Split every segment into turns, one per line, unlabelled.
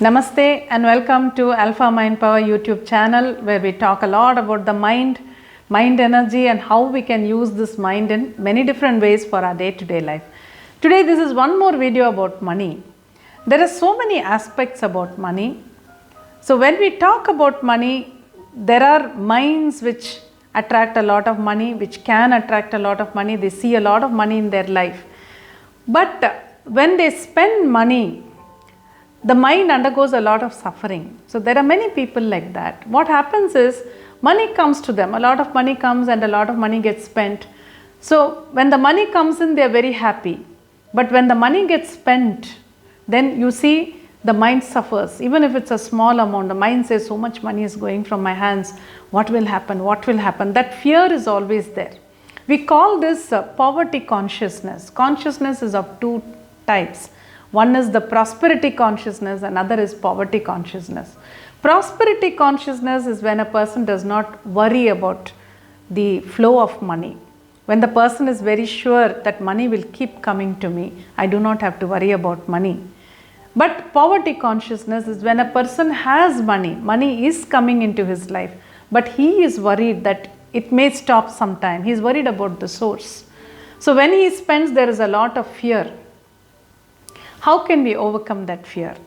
Namaste and welcome to Alpha Mind Power YouTube channel, where we talk a lot about the mind energy and how we can use this mind in many different ways for our day-to-day life. Today this is one more video about money. There are so many aspects about money. So when we talk about money, there are minds which attract a lot of money, which can attract a lot of money. They see a lot of money in their life. But when they spend money, the mind undergoes a lot of suffering. So there are many people like that. What happens is money comes to them. A lot of money comes and a lot of money gets spent. So when the money comes in, they are very happy. But when the money gets spent, then you see the mind suffers. Even if it's a small amount, the mind says, so much money is going from my hands. What will happen? What will happen? That fear is always there. We call this poverty consciousness. Consciousness is of two types. One is the prosperity consciousness, another is poverty consciousness. Prosperity consciousness is when a person does not worry about the flow of money. When the person is very sure that money will keep coming to me, I do not have to worry about money. But poverty consciousness is when a person has money, money is coming into his life, but he is worried that it may stop sometime. He is worried about the source. So when he spends, there is a lot of fear. How can we overcome that fear?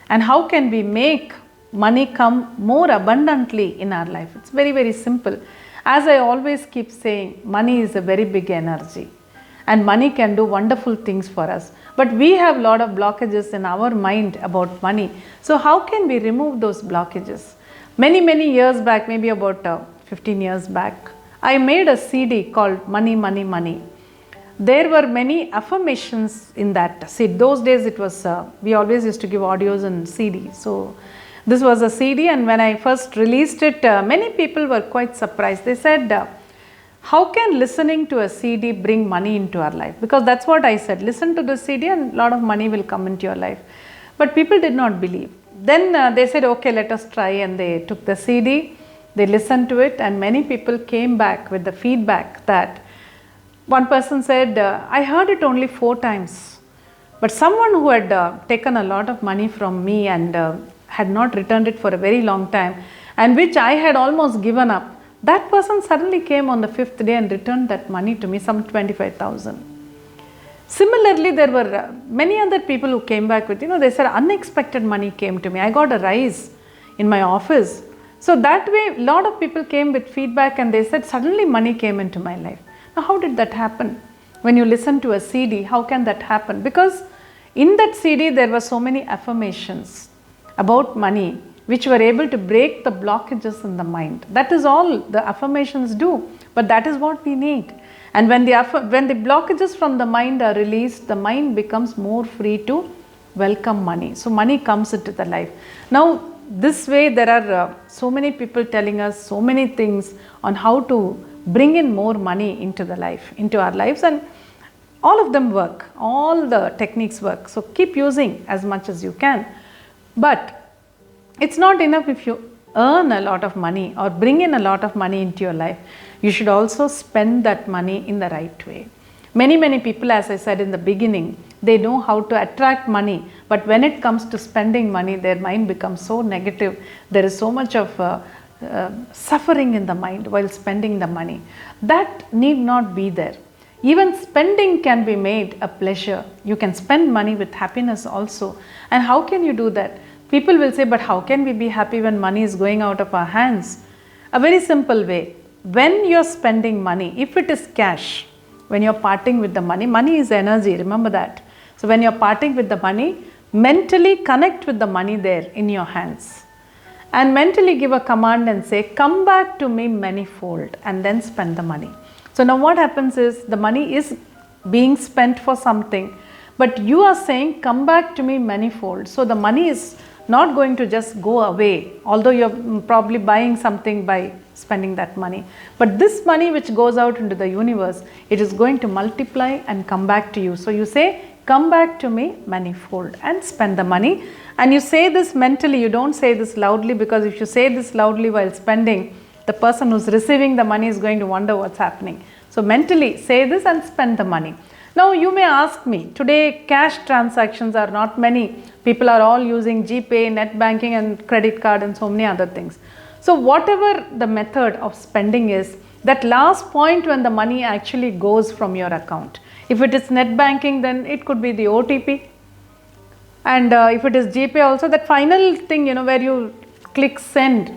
And how can we make money come more abundantly in our life? It's very, very simple. As I always keep saying, money is a very big energy. And money can do wonderful things for us. But we have a lot of blockages in our mind about money. So how can we remove those blockages? Many, many years back, maybe about 15 years back, I made a CD called Money, Money, Money. There were many affirmations in that CD. Those days it was, we always used to give audios and CD. So this was a CD, and when I first released it, many people were quite surprised. They said, how can listening to a CD bring money into our life? Because that's what I said. Listen to the CD and a lot of money will come into your life. But people did not believe. Then they said, okay, let us try. And they took the CD, they listened to it, and many people came back with the feedback that one person said, I heard it only 4 times. But someone who had taken a lot of money from me and had not returned it for a very long time, and which I had almost given up, that person suddenly came on the 5th day and returned that money to me, some 25,000. Similarly, there were many other people who came back with, they said unexpected money came to me. I got a rise in my office. So that way, a lot of people came with feedback and they said, suddenly money came into my life. Now, how did that happen? When you listen to a CD, how can that happen? Because in that CD, there were so many affirmations about money, which were able to break the blockages in the mind. That is all the affirmations do, but that is what we need. And when the blockages from the mind are released, the mind becomes more free to welcome money. So money comes into the life. Now, this way there are so many people telling us so many things on how to bring in more money into the life, into our lives, and all of them work. All the techniques work. So keep using as much as you can. But it's not enough if you earn a lot of money or bring in a lot of money into your life. You should also spend that money in the right way. Many, many people, as I said in the beginning, they know how to attract money. But when it comes to spending money, their mind becomes so negative. There is so much of suffering in the mind while spending the money. That need not be there. Even spending can be made a pleasure. You can spend money with happiness also. And how can you do that? People will say, but how can we be happy when money is going out of our hands? A very simple way. When you're spending money, if it is cash, when you're parting with the money, money is energy, remember that. So when you're parting with the money, mentally connect with the money there in your hands. And mentally give a command and say, come back to me manifold, and then spend the money. So now what happens is, the money is being spent for something, but you are saying, come back to me manifold. So the money is not going to just go away, although you're probably buying something by spending that money. But this money which goes out into the universe, it is going to multiply and come back to you. So you say, come back to me manifold, and spend the money. And you say this mentally, you don't say this loudly, because if you say this loudly while spending, the person who's receiving the money is going to wonder what's happening. So mentally say this and spend the money. Now you may ask me, today cash transactions are not many. People are all using GPay, net banking and credit card and so many other things. So whatever the method of spending is, that last point when the money actually goes from your account. If it is net banking, then it could be the OTP. And if it is GPay also, that final thing, where you click send.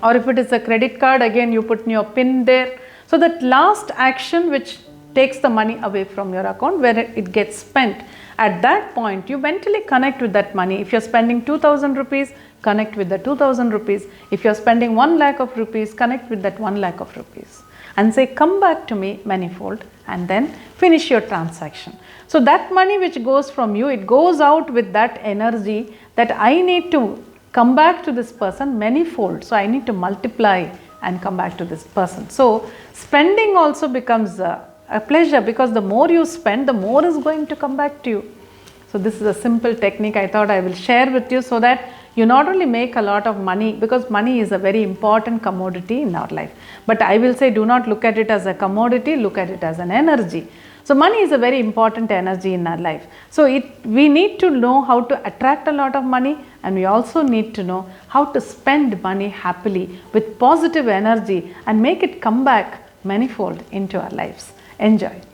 Or if it is a credit card, again you put your PIN there. So that last action which takes the money away from your account, where it gets spent, at that point you mentally connect with that money. If you're spending 2000 rupees, connect with the 2000 rupees. If you're spending 1 lakh of rupees, connect with that 1 lakh of rupees and say, come back to me manifold, and then finish your transaction. So that money which goes from you, it goes out with that energy that I need to come back to this person manifold. So I need to multiply and come back to this person. So spending also becomes a pleasure, because the more you spend, the more is going to come back to you. So this is a simple technique I thought I will share with you, so that you not only make a lot of money, because money is a very important commodity in our life. But I will say, do not look at it as a commodity, look at it as an energy. So money is a very important energy in our life. So we need to know how to attract a lot of money, and we also need to know how to spend money happily with positive energy and make it come back manifold into our lives. Enjoy.